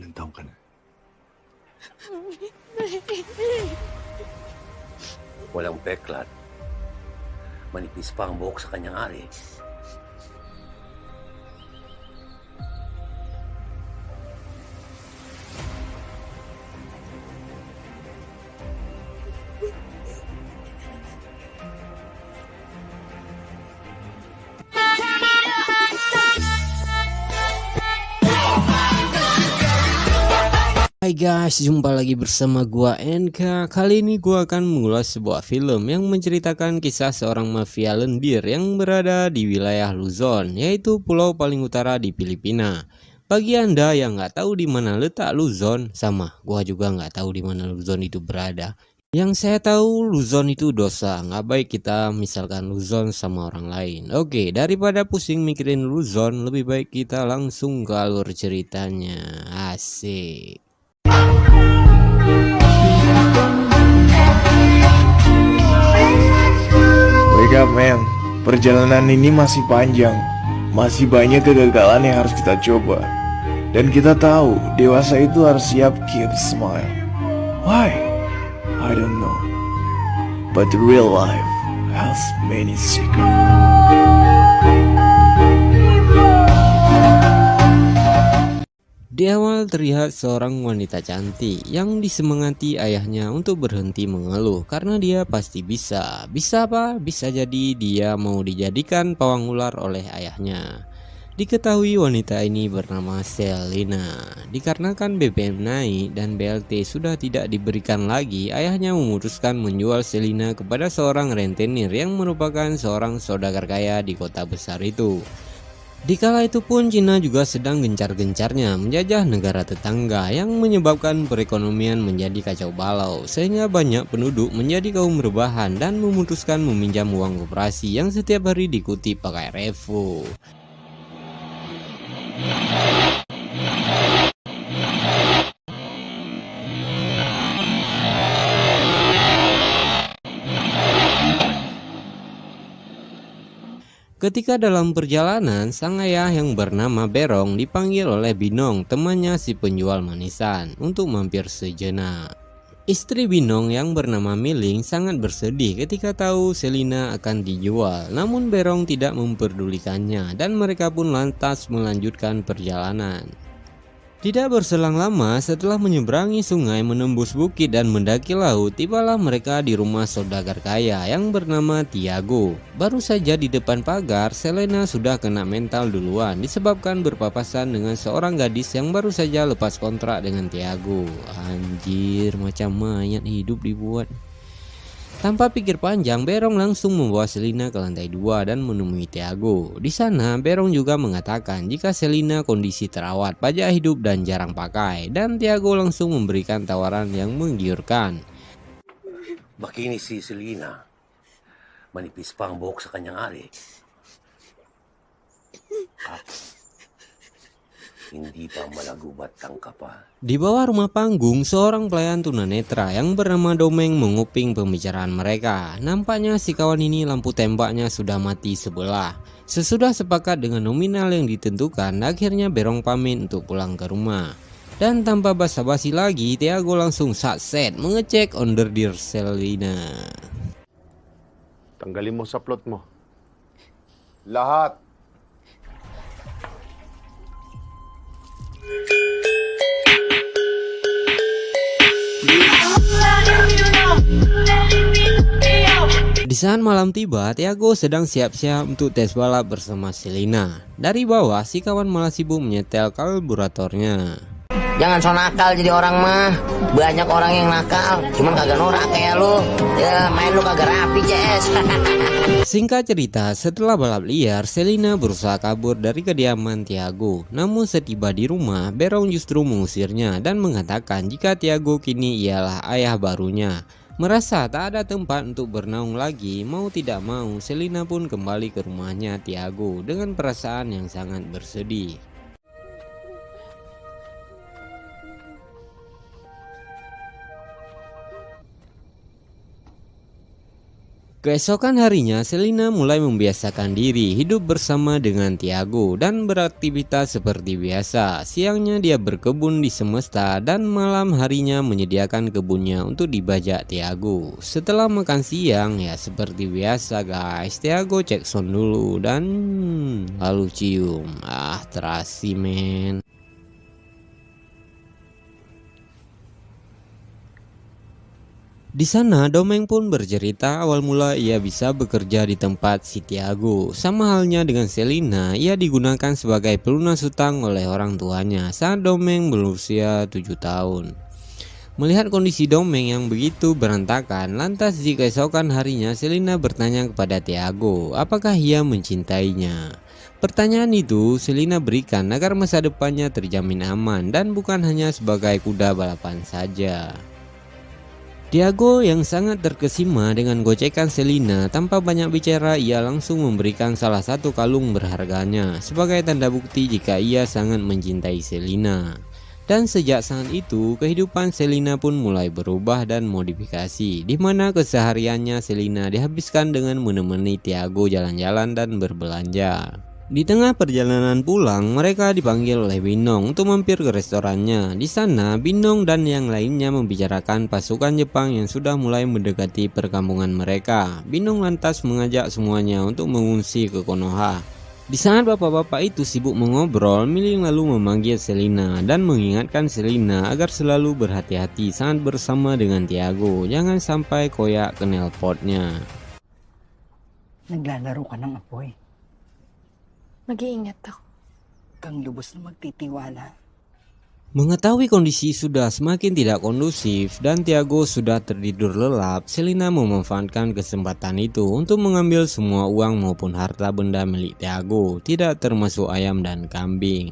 Ilang taong ka na? Walang peklat. Manipis pa ang buhok sa kanyang ari. Hai guys, jumpa lagi bersama gua NK. Kali ini gua akan mengulas sebuah film yang menceritakan kisah seorang mafia lendir yang berada di wilayah Luzon, yaitu pulau paling utara di Filipina. Bagi anda yang nggak tahu di mana letak Luzon, sama gua juga nggak tahu di mana Luzon itu berada. Yang saya tahu Luzon itu dosa, nggak baik kita misalkan Luzon sama orang lain. Oke, daripada pusing mikirin Luzon, lebih baik kita langsung ke alur ceritanya. Asik. Wake up man, perjalanan ini masih panjang. Masih banyak kegagalan yang harus kita coba. Dan kita tahu, dewasa itu harus siap keep smile. Why? I don't know. But the real life has many secrets. Di awal terlihat seorang wanita cantik yang disemangati ayahnya untuk berhenti mengeluh karena dia pasti bisa. Bisa apa? Bisa jadi dia mau dijadikan pawang ular oleh ayahnya. Diketahui wanita ini bernama Selina. Dikarenakan BBM naik dan BLT sudah tidak diberikan lagi, ayahnya memutuskan menjual Selina kepada seorang rentenir yang merupakan seorang saudagar kaya di kota besar itu. Dikala itu pun Cina juga sedang gencar-gencarnya menjajah negara tetangga yang menyebabkan perekonomian menjadi kacau balau sehingga banyak penduduk menjadi kaum rebahan dan memutuskan meminjam uang koperasi yang setiap hari dikutip pakai revo. Ketika dalam perjalanan, sang ayah yang bernama Berong dipanggil oleh Binong, temannya si penjual manisan, untuk mampir sejenak. Istri Binong yang bernama Miling sangat bersedih ketika tahu Selina akan dijual, namun Berong tidak memperdulikannya dan mereka pun lantas melanjutkan perjalanan. Tidak berselang lama setelah menyeberangi sungai, menembus bukit dan mendaki laut, tibalah mereka di rumah saudagar kaya yang bernama Tiago. Baru saja di depan pagar, Selena sudah kena mental duluan disebabkan berpapasan dengan seorang gadis yang baru saja lepas kontrak dengan Tiago. Anjir, macam mayat hidup dibuat. Tanpa pikir panjang, Berong langsung membawa Selina ke lantai 2 dan menemui Tiago. Di sana, Berong juga mengatakan jika Selina kondisi terawat, pajak hidup dan jarang pakai, dan Tiago langsung memberikan tawaran yang menggiurkan. Makinis si Selina. Manipis pa ang buhok sa kanyang ari. Hindi pa malagubat ang kapa. Di bawah rumah panggung, seorang pelayan tunanetra yang bernama Domeng menguping pembicaraan mereka. Nampaknya si kawan ini lampu tembaknya sudah mati sebelah. Sesudah sepakat dengan nominal yang ditentukan, akhirnya Berong pamit untuk pulang ke rumah. Dan tanpa basa-basi lagi, Tiago langsung satset mengecek onderdir Selina. Tanggalin mo sa plot mo. Lahat. Di saat malam tiba, Tiago sedang siap-siap untuk tes balap bersama Selina. Dari bawah, si kawan malah sibuk menyetel karburatornya. Jangan so nakal jadi orang mah. Banyak orang yang nakal, cuman kagak norak kayak lu. Ya main lu kagak rapi, CS. Singkat cerita, setelah balap liar, Selina berusaha kabur dari kediaman Tiago. Namun setiba di rumah, Berong justru mengusirnya dan mengatakan jika Tiago kini ialah ayah barunya. Merasa tak ada tempat untuk bernaung lagi, mau tidak mau Selina pun kembali ke rumahnya Tiago dengan perasaan yang sangat bersedih. Keesokan harinya, Selina mulai membiasakan diri hidup bersama dengan Tiago dan beraktivitas seperti biasa. Siangnya dia berkebun di semesta dan malam harinya menyediakan kebunnya untuk dibajak Tiago. Setelah makan siang, ya seperti biasa guys, Tiago cek sound dulu dan lalu cium. Terasi men. Di sana Domeng pun bercerita awal mula ia bisa bekerja di tempat si Tiago. Sama halnya dengan Selina, ia digunakan sebagai pelunas hutang oleh orang tuanya saat Domeng berusia 7 tahun. Melihat kondisi Domeng yang begitu berantakan, lantas di keesokan harinya Selina bertanya kepada Tiago apakah ia mencintainya. Pertanyaan itu Selina berikan agar masa depannya terjamin aman dan bukan hanya sebagai kuda balapan saja. Tiago yang sangat terkesima dengan gocekan Selina, tanpa banyak bicara ia langsung memberikan salah satu kalung berharganya sebagai tanda bukti jika ia sangat mencintai Selina. Dan sejak saat itu kehidupan Selina pun mulai berubah dan modifikasi, di mana kesehariannya Selina dihabiskan dengan menemani Tiago jalan-jalan dan berbelanja. Di tengah perjalanan pulang, mereka dipanggil oleh Binong untuk mampir ke restorannya. Di sana, Binong dan yang lainnya membicarakan pasukan Jepang yang sudah mulai mendekati perkampungan mereka. Binong lantas mengajak semuanya untuk mengungsi ke Konoha. Di saat bapak-bapak itu sibuk mengobrol, Miling lalu memanggil Selina dan mengingatkan Selina agar selalu berhati-hati saat bersama dengan Tiago. Jangan sampai koyak knalpotnya. Naglalaro ka ng apoy. Mag-iingat ako. Kang lubos na magtitiwala. Mengetahui kondisi sudah semakin tidak kondusif dan Tiago sudah tertidur lelap, Selina memanfaatkan kesempatan itu untuk mengambil semua uang maupun harta benda milik Tiago, tidak termasuk ayam dan kambing.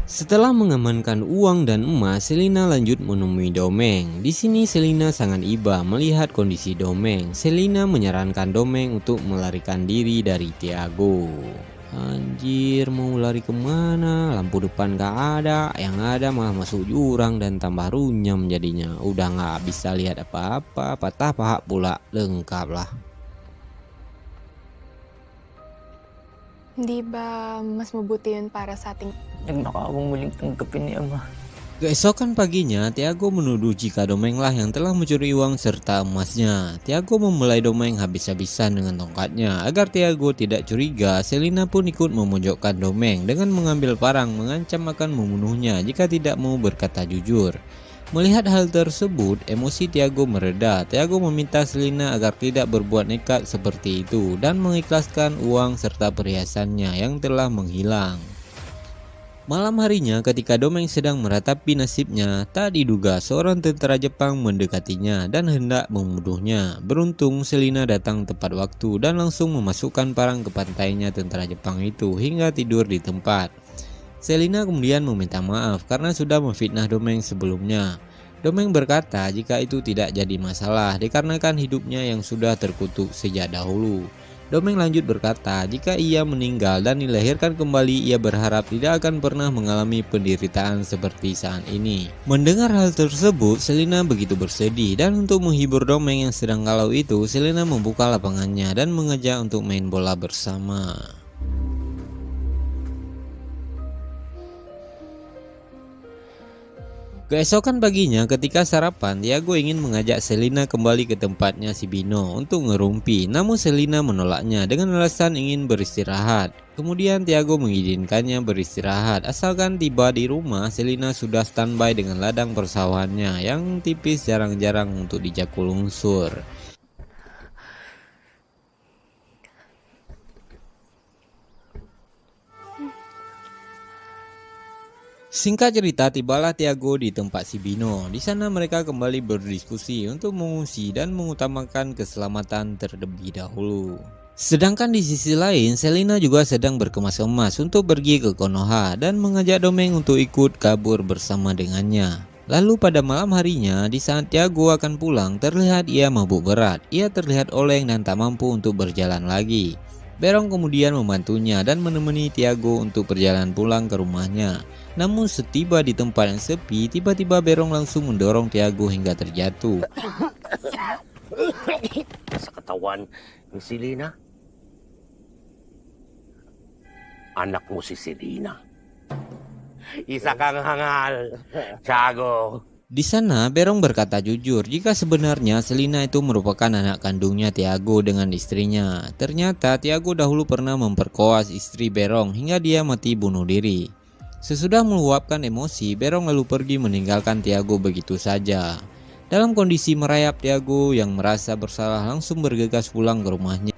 Setelah mengamankan uang dan emas, Selina lanjut menemui Domeng. Di sini Selina sangat iba melihat kondisi Domeng. Selina menyarankan Domeng untuk melarikan diri dari Tiago. Anjir, mau lari kemana? Lampu depan gak ada, yang ada malah masuk jurang dan tambah runyam jadinya. Udah gak bisa lihat apa-apa, patah paha pula, lengkap lah. Hindi ba mas mabuti yun para sa ating... Nagnakawang muling tanggapin ni Ama. Keesokan paginya, Tiago menuduh jika Domeng lah yang telah mencuri uang serta emasnya. Tiago memulai Domeng habis-habisan dengan tongkatnya. Agar Tiago tidak curiga, Selina pun ikut memojokkan Domeng dengan mengambil parang mengancam akan membunuhnya jika tidak mau berkata jujur. Melihat hal tersebut, emosi Tiago mereda. Tiago meminta Selina agar tidak berbuat nekat seperti itu dan mengikhlaskan uang serta perhiasannya yang telah menghilang. Malam harinya ketika Domeng sedang meratapi nasibnya, tak diduga seorang tentara Jepang mendekatinya dan hendak membunuhnya. Beruntung Selina datang tepat waktu dan langsung memasukkan parang ke pantainya tentara Jepang itu hingga tidur di tempat. Selina kemudian meminta maaf karena sudah memfitnah Domeng sebelumnya. Domeng berkata jika itu tidak jadi masalah dikarenakan hidupnya yang sudah terkutuk sejak dahulu. Domeng lanjut berkata jika ia meninggal dan dilahirkan kembali ia berharap tidak akan pernah mengalami penderitaan seperti saat ini. Mendengar hal tersebut Selina begitu bersedih dan untuk menghibur Domeng yang sedang galau itu Selina membuka lapangannya dan mengajak untuk main bola bersama. Keesokan paginya ketika sarapan, Tiago ingin mengajak Selina kembali ke tempatnya si Bino untuk ngerumpi, namun Selina menolaknya dengan alasan ingin beristirahat. Kemudian Tiago mengizinkannya beristirahat, asalkan tiba di rumah Selina sudah standby dengan ladang persawahannya yang tipis jarang-jarang untuk dijakul unsur. Singkat cerita, tibalah Tiago di tempat si Bino. Di sana mereka kembali berdiskusi untuk mengungsi dan mengutamakan keselamatan terlebih dahulu. Sedangkan di sisi lain, Selina juga sedang berkemas-kemas untuk pergi ke Konoha dan mengajak Domeng untuk ikut kabur bersama dengannya. Lalu pada malam harinya, di saat Tiago akan pulang, terlihat ia mabuk berat. Ia terlihat oleng dan tak mampu untuk berjalan lagi. Berong kemudian membantunya dan menemani Tiago untuk perjalanan pulang ke rumahnya. Namun setiba di tempat yang sepi, tiba-tiba Berong langsung mendorong Tiago hingga terjatuh. Sa katawan ni Selena. Anak mo si Selena. Isa kang hangal, Tiago. Di sana, Berong berkata jujur jika sebenarnya Selena itu merupakan anak kandungnya Tiago dengan istrinya. Ternyata Tiago dahulu pernah memperkoas istri Berong hingga dia mati bunuh diri. Sesudah meluapkan emosi, Berong lalu pergi meninggalkan Tiago begitu saja. Dalam kondisi merayap, Tiago yang merasa bersalah langsung bergegas pulang ke rumahnya.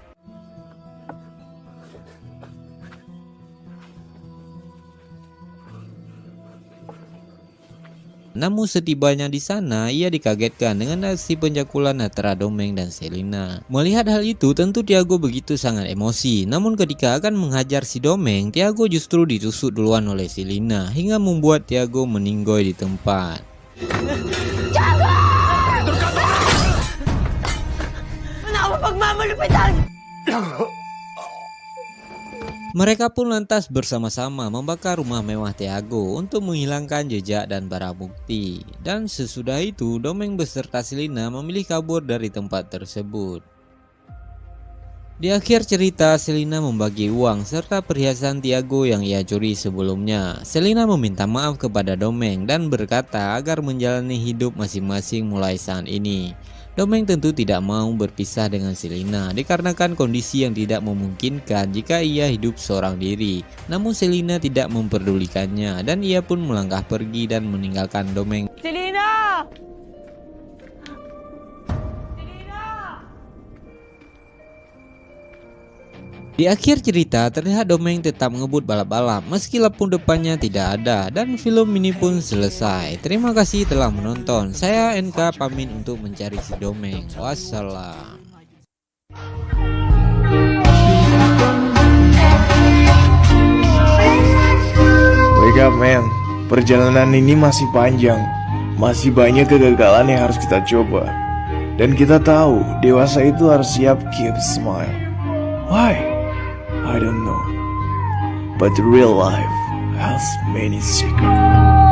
Namun setibanya di sana, ia dikagetkan dengan aksi pencakulan antara Domeng dan Selena. Melihat hal itu, tentu Tiago begitu sangat emosi. Namun ketika akan menghajar si Domeng, Tiago justru ditusuk duluan oleh Selena hingga membuat Tiago meninggoy di tempat. Mereka pun lantas bersama-sama membakar rumah mewah Tiago untuk menghilangkan jejak dan barang bukti. Dan sesudah itu, Domeng beserta Selena memilih kabur dari tempat tersebut. Di akhir cerita, Selena membagi uang serta perhiasan Tiago yang ia curi sebelumnya. Selena meminta maaf kepada Domeng dan berkata agar menjalani hidup masing-masing mulai saat ini. Domeng tentu tidak mau berpisah dengan Selena dikarenakan kondisi yang tidak memungkinkan jika ia hidup seorang diri. Namun Selena tidak memperdulikannya dan ia pun melangkah pergi dan meninggalkan Domeng. Selena! Di akhir cerita terlihat Domeng tetap ngebut balap-balap meskipun depannya tidak ada, dan film ini pun selesai. Terima kasih telah menonton. Saya NK pamit untuk mencari si Domeng. Wassalam. Wake up man, perjalanan ini masih panjang. Masih banyak kegagalan yang harus kita coba. Dan kita tahu, dewasa itu harus siap keep smile. Why? I don't know. But real life has many secrets.